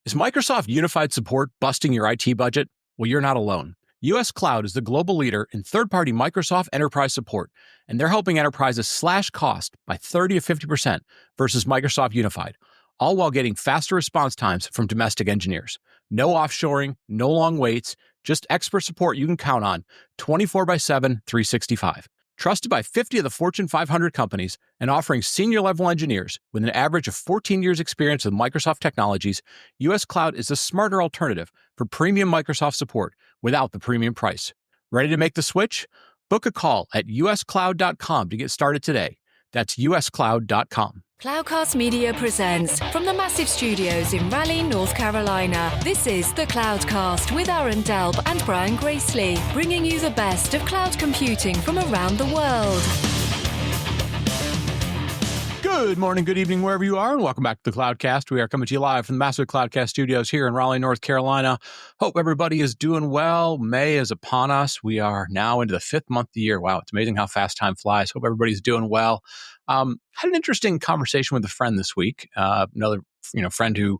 Is Microsoft Unified Support busting your IT budget? Well, you're not alone. US Cloud is the global leader in third-party Microsoft enterprise support, and they're helping enterprises slash cost by 30 to 50% versus Microsoft Unified, all while getting faster response times from domestic engineers. No offshoring, no long waits, just expert support you can count on 24/7, 365. Trusted by 50 of the Fortune 500 companies and offering senior-level engineers with an average of 14 years experience with Microsoft technologies, US Cloud is a smarter alternative for premium Microsoft support without the premium price. Ready to make the switch? Book a call at uscloud.com to get started today. That's uscloud.com. Cloudcast Media presents from the massive studios in Raleigh, North Carolina. This is the Cloudcast with Aaron Delp and Brian Gracely, bringing you the best of cloud computing from around the world. Good morning, good evening, wherever you are, and welcome back to the Cloudcast. We are coming to you live from the massive Cloudcast studios here in Raleigh, North Carolina. Hope everybody is doing well. May is upon us. We are now into the fifth month of the year. Wow, it's amazing how fast time flies. Hope everybody's doing well. Had an interesting conversation with a friend this week. Another friend who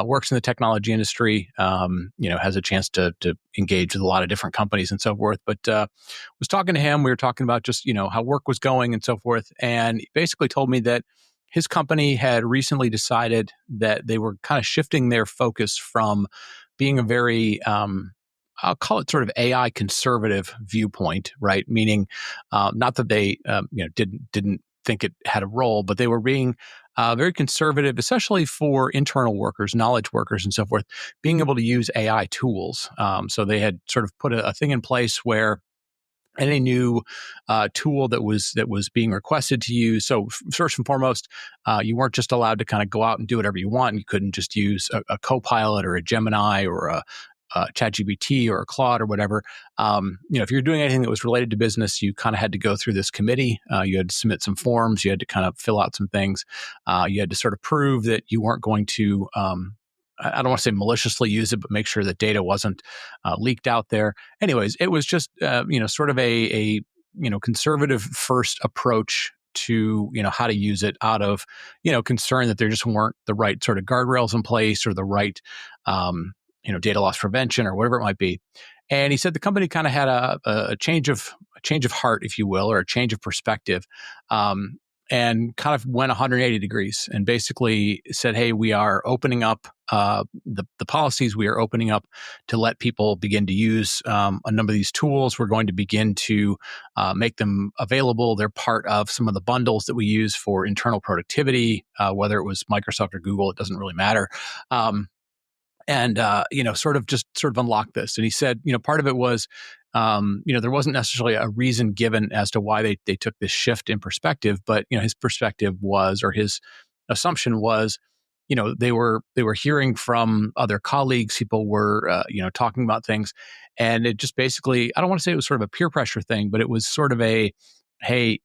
works in the technology industry, has a chance to engage with a lot of different companies and so forth. But was talking to him. We were talking about just, how work was going and so forth. And he basically told me that his company had recently decided that they were kind of shifting their focus from being a very, I'll call it sort of AI conservative viewpoint, right? Meaning not that they, didn't think it had a role, but they were being very conservative, especially for internal workers, knowledge workers, and so forth, being able to use AI tools. So they had sort of put a thing in place where any new tool that was being requested to use. So first and foremost, you weren't just allowed to kind of go out and do whatever you want. You couldn't just use a Copilot or a Gemini or a ChatGPT or a Claude or whatever. If you're doing anything that was related to business, you kind of had to go through this committee. You had to submit some forms. You had to kind of fill out some things. You had to sort of prove that you weren't going to, I don't want to say maliciously use it, but make sure that data wasn't leaked out there. Anyways, it was just, sort of a conservative first approach to, how to use it out of, concern that there just weren't the right sort of guardrails in place or the right, data loss prevention or whatever it might be. And he said the company kind of had a change of heart, if you will, or a change of perspective, and kind of went 180 degrees and basically said, hey, we are opening up the policies. We are opening up to let people begin to use a number of these tools. We're going to begin to make them available. They're part of some of the bundles that we use for internal productivity, whether it was Microsoft or Google, it doesn't really matter. Sort of unlock this. And he said, part of it was, there wasn't necessarily a reason given as to why they took this shift in perspective, but, his perspective was, or his assumption was, they were hearing from other colleagues, people were, talking about things. And it just basically, I don't want to say it was sort of a peer pressure thing, but it was sort of a, hey,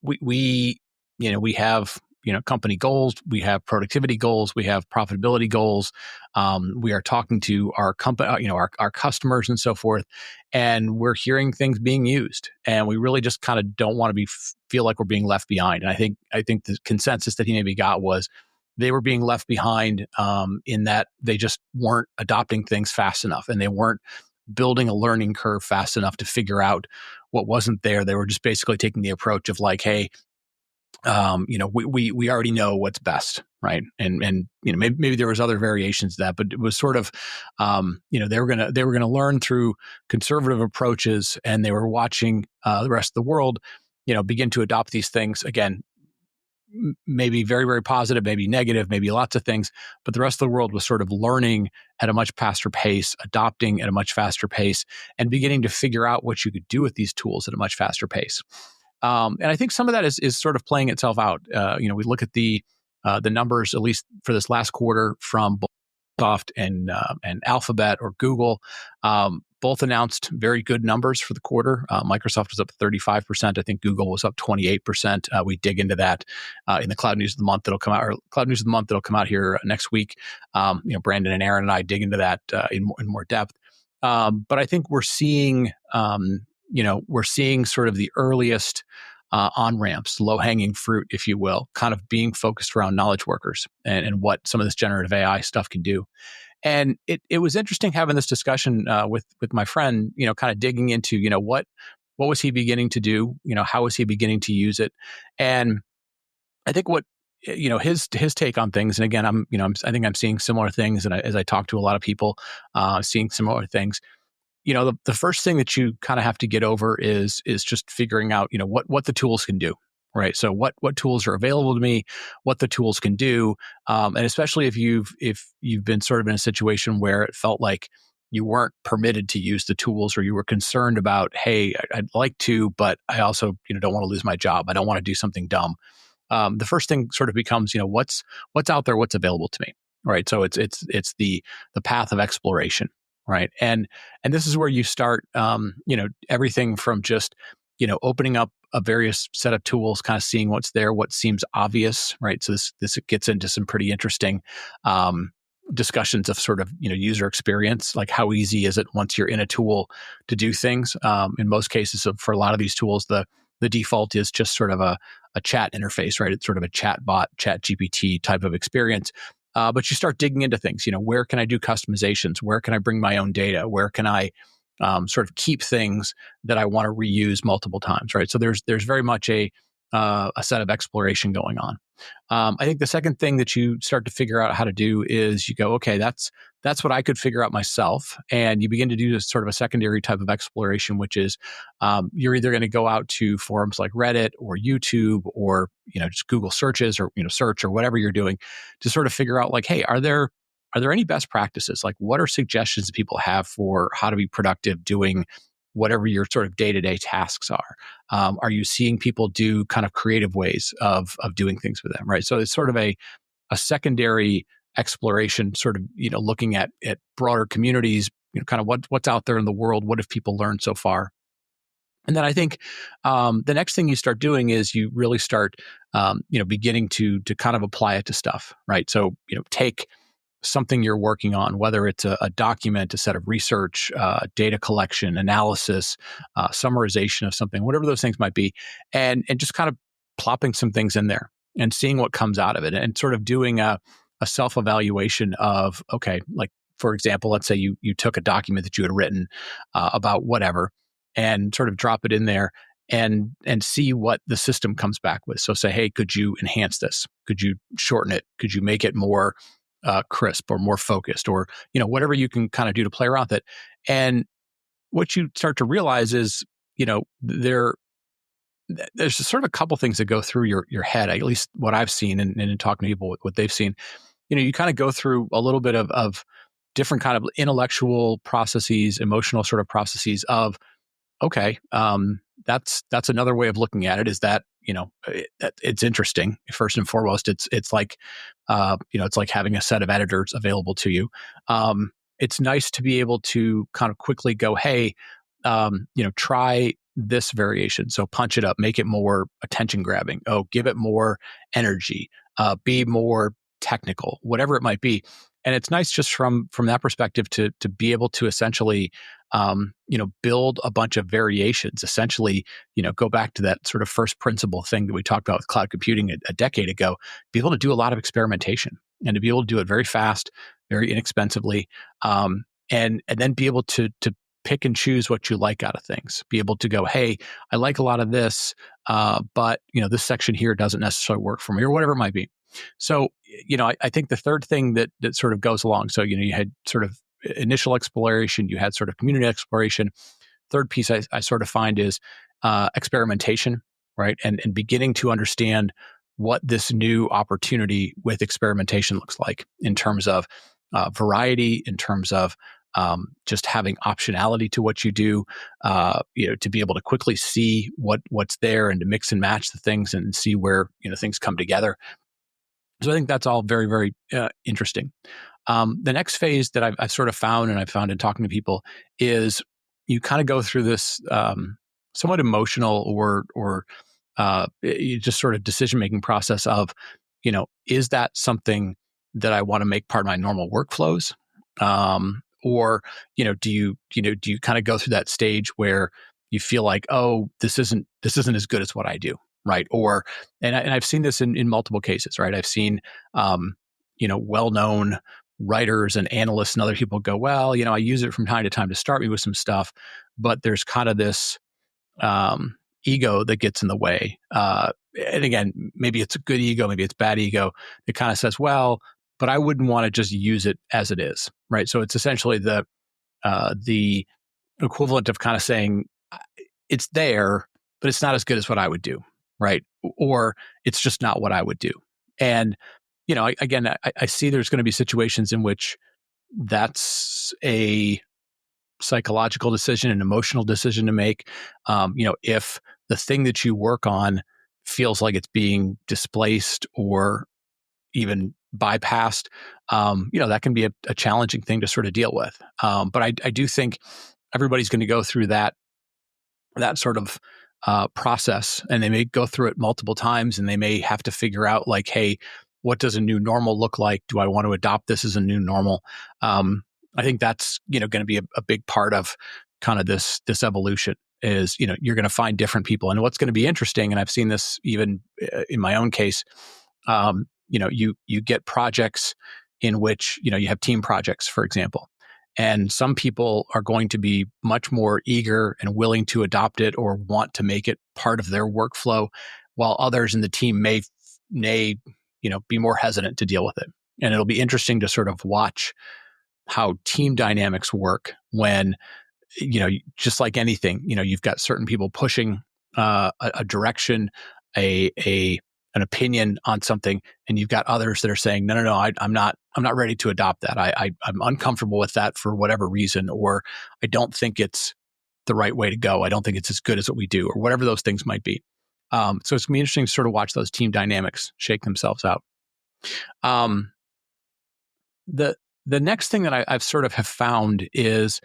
we have, company goals, we have productivity goals, we have profitability goals. We are talking to our company, our customers and so forth, and we're hearing things being used, and we really just kind of don't want to feel like we're being left behind. And I think the consensus that he maybe got was they were being left behind in that they just weren't adopting things fast enough, and they weren't building a learning curve fast enough to figure out what wasn't there. They were just basically taking the approach of like, hey, we already know what's best, right? And maybe there was other variations to that, but it was sort of, they were gonna learn through conservative approaches, and they were watching the rest of the world, begin to adopt these things again. Maybe very, very positive, maybe negative, maybe lots of things, but the rest of the world was sort of learning at a much faster pace, adopting at a much faster pace, and beginning to figure out what you could do with these tools at a much faster pace. And I think some of that is sort of playing itself out. We look at the numbers, at least for this last quarter, from Microsoft and Alphabet or Google. Both announced very good numbers for the quarter. Microsoft was up 35%. I think Google was up 28%. We dig into that in the Cloud News of the Month that'll come out, or Cloud News of the Month that'll come out here next week. Brandon and Aaron and I dig into that in more depth. But I think we're seeing sort of the earliest on ramps, low hanging fruit, if you will, kind of being focused around knowledge workers and what some of this generative AI stuff can do. And it was interesting having this discussion with my friend, kind of digging into, what was he beginning to do? How was he beginning to use it? And I think what his take on things, and again, I think I'm seeing similar things, and as I talk to a lot of people, seeing similar things. The first thing that you kind of have to get over is just figuring out, what the tools can do, right? So what tools are available to me, what the tools can do, and especially if you've been sort of in a situation where it felt like you weren't permitted to use the tools, or you were concerned about, hey, I'd like to, but I also don't want to lose my job. I don't want to do something dumb. The first thing sort of becomes, what's out there, what's available to me, right? So it's the path of exploration, right? And this is where you start, everything from just, opening up a various set of tools, kind of seeing what's there, what seems obvious, right? So this gets into some pretty interesting discussions of sort of, user experience, like how easy is it once you're in a tool to do things? In most cases, for a lot of these tools, the default is just sort of a chat interface, right? It's sort of a chat bot, chat GPT type of experience. But you start digging into things, where can I do customizations? Where can I bring my own data? Where can I sort of keep things that I want to reuse multiple times, right? So there's very much a set of exploration going on. I think the second thing that you start to figure out how to do is you go, okay, that's what I could figure out myself. And you begin to do this sort of a secondary type of exploration, which is you're either going to go out to forums like Reddit or YouTube or, just Google searches or, search or whatever you're doing to sort of figure out like, hey, are there any best practices? Like what are suggestions that people have for how to be productive doing whatever your sort of day-to-day tasks are? Are you seeing people do kind of creative ways of doing things with them, right? So it's sort of a secondary exploration, sort of, looking at broader communities, kind of what's out there in the world, what have people learned so far? And then I think the next thing you start doing is you really start, beginning to kind of apply it to stuff, right? So, take something you're working on, whether it's a document, a set of research, data collection, analysis, summarization of something, whatever those things might be, and just kind of plopping some things in there and seeing what comes out of it, and sort of doing a self-evaluation of, okay, like for example, let's say you took a document that you had written about whatever, and sort of drop it in there and see what the system comes back with. So say, hey, could you enhance this? Could you shorten it? Could you make it more crisp or more focused, or whatever you can kind of do to play around with it? And what you start to realize is there's just sort of a couple things that go through your head, at least what I've seen and in talking to people what they've seen. You kind of go through a little bit of different kind of intellectual processes, emotional sort of processes of, okay, that's another way of looking at it, is that it's interesting. First and foremost, it's like it's like having a set of editors available to you. It's nice to be able to kind of quickly go, hey, try this variation. So punch it up, make it more attention grabbing. Oh, give it more energy. Be more technical, whatever it might be. And it's nice just from that perspective to be able to essentially, build a bunch of variations, essentially, go back to that sort of first principle thing that we talked about with cloud computing a decade ago, be able to do a lot of experimentation and to be able to do it very fast, very inexpensively, and then be able to pick and choose what you like out of things, be able to go, hey, I like a lot of this, but this section here doesn't necessarily work for me, or whatever it might be. So, I think the third thing that sort of goes along, so, you had sort of initial exploration, you had sort of community exploration. Third piece I sort of find is experimentation, right? And beginning to understand what this new opportunity with experimentation looks like in terms of variety, in terms of just having optionality to what you do, to be able to quickly see what's there and to mix and match the things and see where things come together. So I think that's all very, very interesting. The next phase that I've sort of found, and I've found in talking to people, is you kind of go through this somewhat emotional or you just sort of decision-making process of, is that something that I want to make part of my normal workflows? Or, do you kind of go through that stage where you feel like, oh, this isn't as good as what I do, right? And I've seen this in multiple cases, right? I've seen, well-known writers and analysts and other people go, well, I use it from time to time to start me with some stuff, but there's kind of this ego that gets in the way. And again, maybe it's a good ego, maybe it's bad ego. It kind of says, well, but I wouldn't want to just use it as it is, right? So it's essentially the equivalent of kind of saying it's there, but it's not as good as what I would do, right? Or it's just not what I would do. And I see there's going to be situations in which that's a psychological decision, an emotional decision to make. If the thing that you work on feels like it's being displaced or even bypassed, that can be a challenging thing to sort of deal with. But I do think everybody's going to go through that sort of process, and they may go through it multiple times, and they may have to figure out like, hey, what does a new normal look like? Do I want to adopt this as a new normal? I think that's going to be a big part of kind of this evolution. Is you're going to find different people, and what's going to be interesting, and I've seen this even in my own case. You get projects in which you have team projects, for example. And some people are going to be much more eager and willing to adopt it or want to make it part of their workflow, while others in the team may be more hesitant to deal with it. And it'll be interesting to sort of watch how team dynamics work when, just like anything, you've got certain people pushing a direction, an opinion on something, and you've got others that are saying, no, I'm not ready to adopt that. I'm uncomfortable with that for whatever reason, or I don't think it's the right way to go. I don't think it's as good as what we do, or whatever those things might be. So it's going to be interesting to sort of watch those team dynamics shake themselves out. The next thing that I've sort of have found is,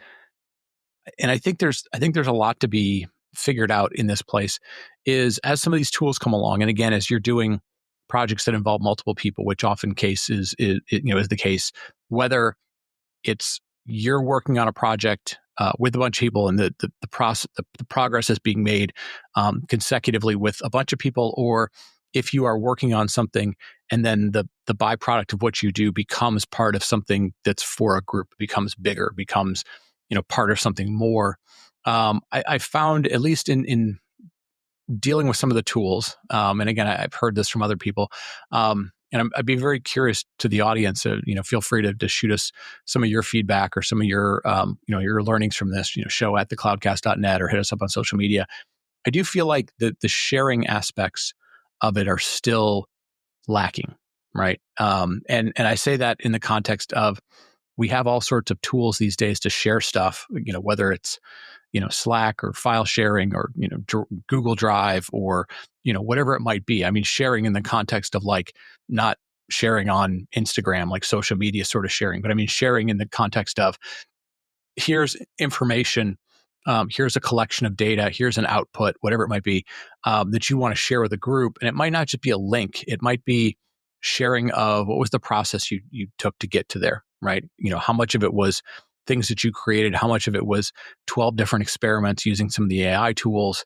and I think there's a lot to be figured out in this place, is as some of these tools come along, and again, as you're doing projects that involve multiple people, which often is the case, whether it's you're working on a project with a bunch of people and the progress is being made consecutively with a bunch of people, or if you are working on something and then the byproduct of what you do becomes part of something that's for a group, becomes bigger, becomes part of something more. I found, at least in dealing with some of the tools, and again, I've heard this from other people, and I'd be very curious to the audience. Feel free to shoot us some of your feedback or some of your your learnings from this. Show at thecloudcast.net or hit us up on social media. I do feel like the sharing aspects of it are still lacking, right? And I say that in the context of, we have all sorts of tools these days to share stuff, whether it's, Slack or file sharing or, Google Drive or, whatever it might be. I mean, sharing in the context of like not sharing on Instagram, like social media sort of sharing, but I mean, sharing in the context of, here's information, here's a collection of data, here's an output, whatever it might be, that you want to share with a group. And it might not just be a link. It might be sharing of what was the process you took to get to there, right? How much of it was things that you created, how much of it was 12 different experiments using some of the AI tools.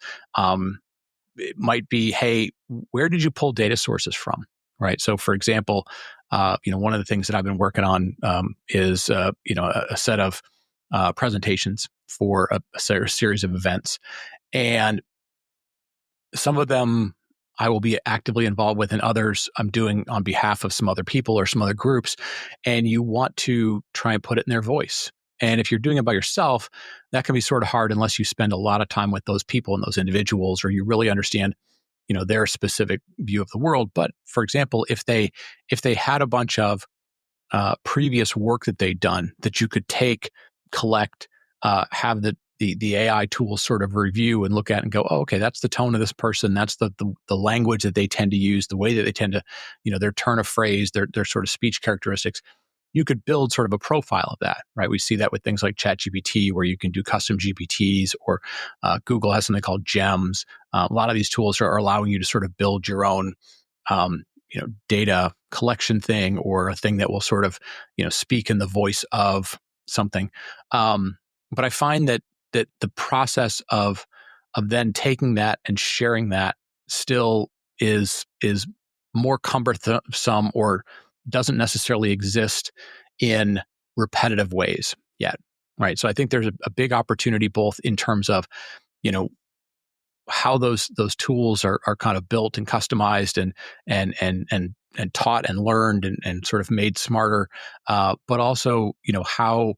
It might be, hey, where did you pull data sources from, right? So for example, one of the things that I've been working on is, a set of presentations for a series of events. And some of them I will be actively involved with, and others I'm doing on behalf of some other people or some other groups. And you want to try and put it in their voice. And if you're doing it by yourself, that can be sort of hard unless you spend a lot of time with those people and those individuals, or you really understand, their specific view of the world. But for example, if they had a bunch of previous work that they'd done that you could take, collect, have the AI tools sort of review and look at and go, oh, okay, that's the tone of this person. That's the language that they tend to use, the way that they tend to, their turn of phrase, their sort of speech characteristics. You could build sort of a profile of that, right? We see that with things like ChatGPT, where you can do custom GPTs, or Google has something called GEMS. A lot of these tools are allowing you to sort of build your own, data collection thing, or a thing that will sort of, speak in the voice of something. But I find that the process of then taking that and sharing that still is more cumbersome or doesn't necessarily exist in repetitive ways yet, right? So I think there's a big opportunity both in terms of, you know, how those tools are kind of built and customized and taught and learned and sort of made smarter, but also, you know, how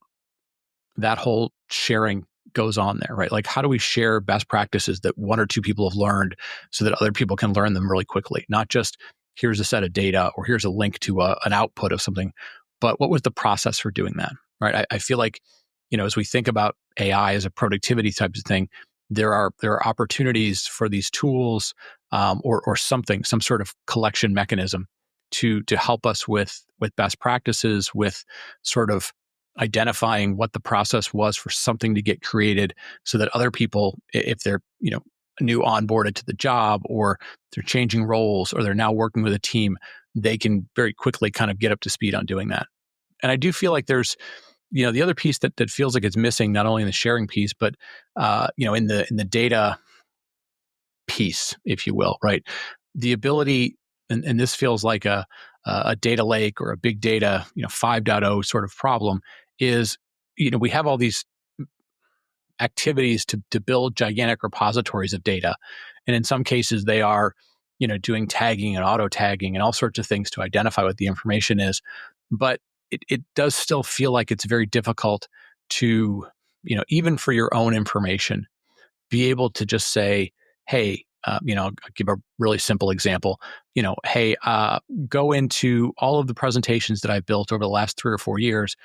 that whole sharing goes on there, right? Like, how do we share best practices that one or two people have learned so that other people can learn them really quickly? Not just here's a set of data or here's a link to an output of something, but what was the process for doing that, right? I feel like, you know, as we think about AI as a productivity type of thing, there are opportunities for these tools, or something, some sort of collection mechanism to help us with best practices, with sort of identifying what the process was for something to get created so that other people, if they're, you know, new onboarded to the job or they're changing roles or they're now working with a team, they can very quickly kind of get up to speed on doing that. And I do feel like there's, you know, the other piece that feels like it's missing, not only in the sharing piece, but you know, in the data piece, if you will, right? The ability, and this feels like a data lake or a big data, you know, 5.0 sort of problem is, you know, we have all these activities to build gigantic repositories of data. And in some cases, they are, you know, doing tagging and auto tagging and all sorts of things to identify what the information is. But it does still feel like it's very difficult to, you know, even for your own information, be able to just say, hey, you know, I'll give a really simple example. You know, hey, go into all of the presentations that I've built over the last 3 or 4 years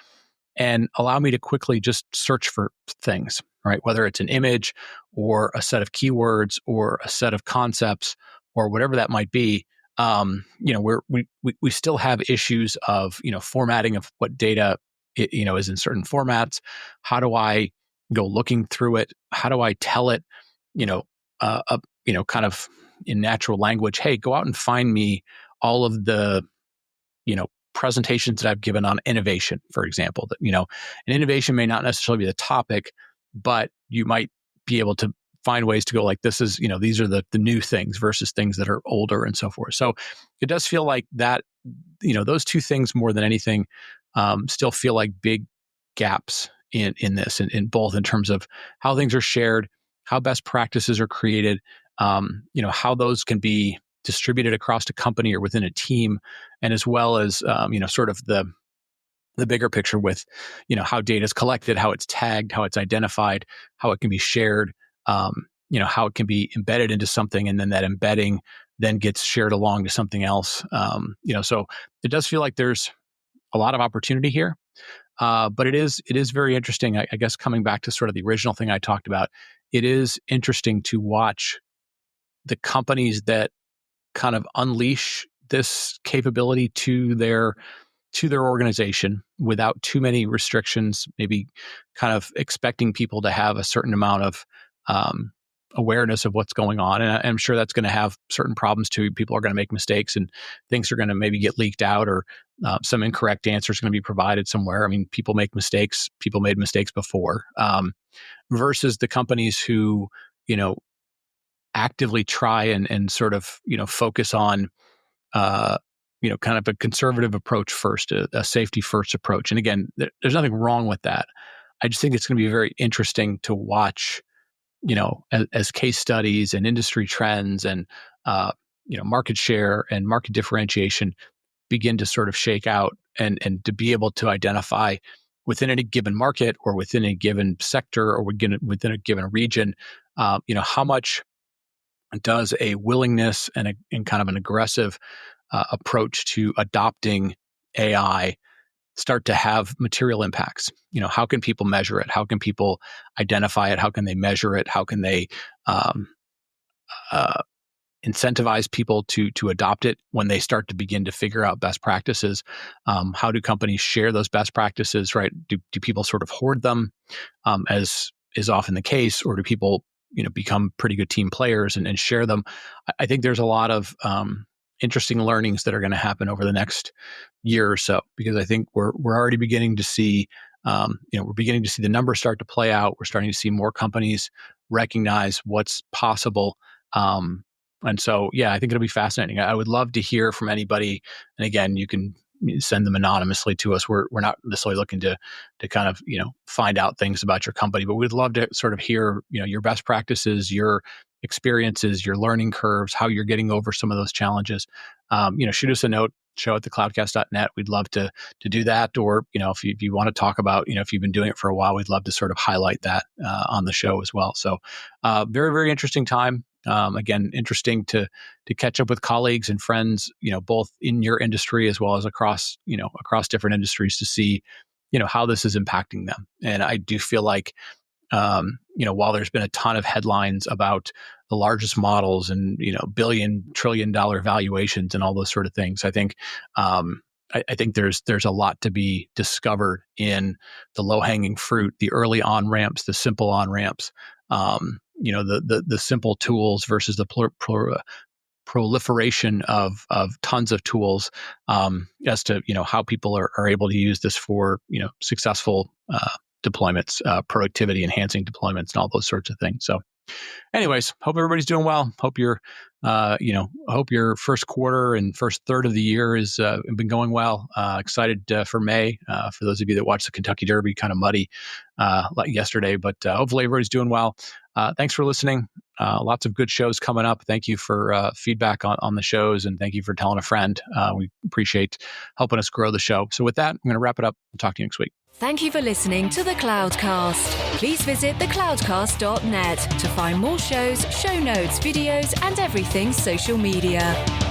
and allow me to quickly just search for things, right? Whether it's an image or a set of keywords or a set of concepts or whatever that might be. You know, we still have issues of, you know, formatting of what data, you know, is in certain formats. How do I go looking through it? How do I tell it, you know, you know, kind of in natural language? Hey, go out and find me all of the, you know, presentations that I've given on innovation, for example. That, you know, an innovation may not necessarily be the topic, but you might be able to find ways to go like, this is, you know, these are the new things versus things that are older and so forth. So it does feel like that, you know, those two things more than anything still feel like big gaps in this, in both in terms of how things are shared, how best practices are created, you know, how those can be distributed across a company or within a team, and as well as, you know, sort of the bigger picture with, you know, how data is collected, how it's tagged, how it's identified, how it can be shared, you know, how it can be embedded into something, and then that embedding then gets shared along to something else. You know, so it does feel like there's a lot of opportunity here, but it is very interesting. I guess coming back to sort of the original thing I talked about, it is interesting to watch the companies that kind of unleash this capability to their organization without too many restrictions, maybe kind of expecting people to have a certain amount of awareness of what's going on. And I'm sure that's going to have certain problems too. People are going to make mistakes and things are going to maybe get leaked out, or some incorrect answer is going to be provided somewhere. I mean, people make mistakes. People made mistakes before, versus the companies who, you know, actively try and sort of, you know, focus on, you know, kind of a conservative approach first, a safety first approach. And again, there's nothing wrong with that. I just think it's going to be very interesting to watch, you know, as case studies and industry trends and, you know, market share and market differentiation begin to sort of shake out, and to be able to identify within any given market or within a given sector or within a given region, you know, how much does a willingness and kind of an aggressive approach to adopting AI start to have material impacts? You know, how can people measure it? How can people identify it? How can they measure it? How can they um, uh, incentivize people to adopt it when they start to begin to figure out best practices? How do companies share those best practices? Right? Do people sort of hoard them, as is often the case, or do people, you know, become pretty good team players and share them? I think there's a lot of interesting learnings that are going to happen over the next year or so, because I think we're already beginning to see, you know, we're beginning to see the numbers start to play out. We're starting to see more companies recognize what's possible. And so, yeah, I think it'll be fascinating. I would love to hear from anybody. And again, you can send them anonymously to us. We're not necessarily looking to kind of, find out things about your company, but we'd love to sort of hear, your best practices, your experiences, your learning curves, how you're getting over some of those challenges. Shoot us a note, show@thecloudcast.net. We'd love to do that. Or, if you want to talk about, if you've been doing it for a while, we'd love to sort of highlight that on the show as well. So very, very interesting time. Again, interesting to catch up with colleagues and friends, both in your industry as well as across different industries to see, how this is impacting them. And I do feel like, while there's been a ton of headlines about the largest models and, billion, trillion dollar valuations and all those sort of things, I think, I think there's a lot to be discovered in the low hanging fruit, the early on ramps, the simple on ramps, the simple tools versus the proliferation of tons of tools, as to, how people are able to use this for, successful deployments, productivity enhancing deployments and all those sorts of things. So anyways, hope everybody's doing well. Hope hope your first quarter and first third of the year is been going well. Excited for May. For those of you that watched the Kentucky Derby, kind of muddy like yesterday, but hopefully everybody's doing well. Thanks for listening. Lots of good shows coming up. Thank you for feedback on the shows, and thank you for telling a friend. We appreciate helping us grow the show. So with that, I'm going to wrap it up. We'll talk to you next week. Thank you for listening to The Cloudcast. Please visit thecloudcast.net to find more shows, show notes, videos, and everything social media.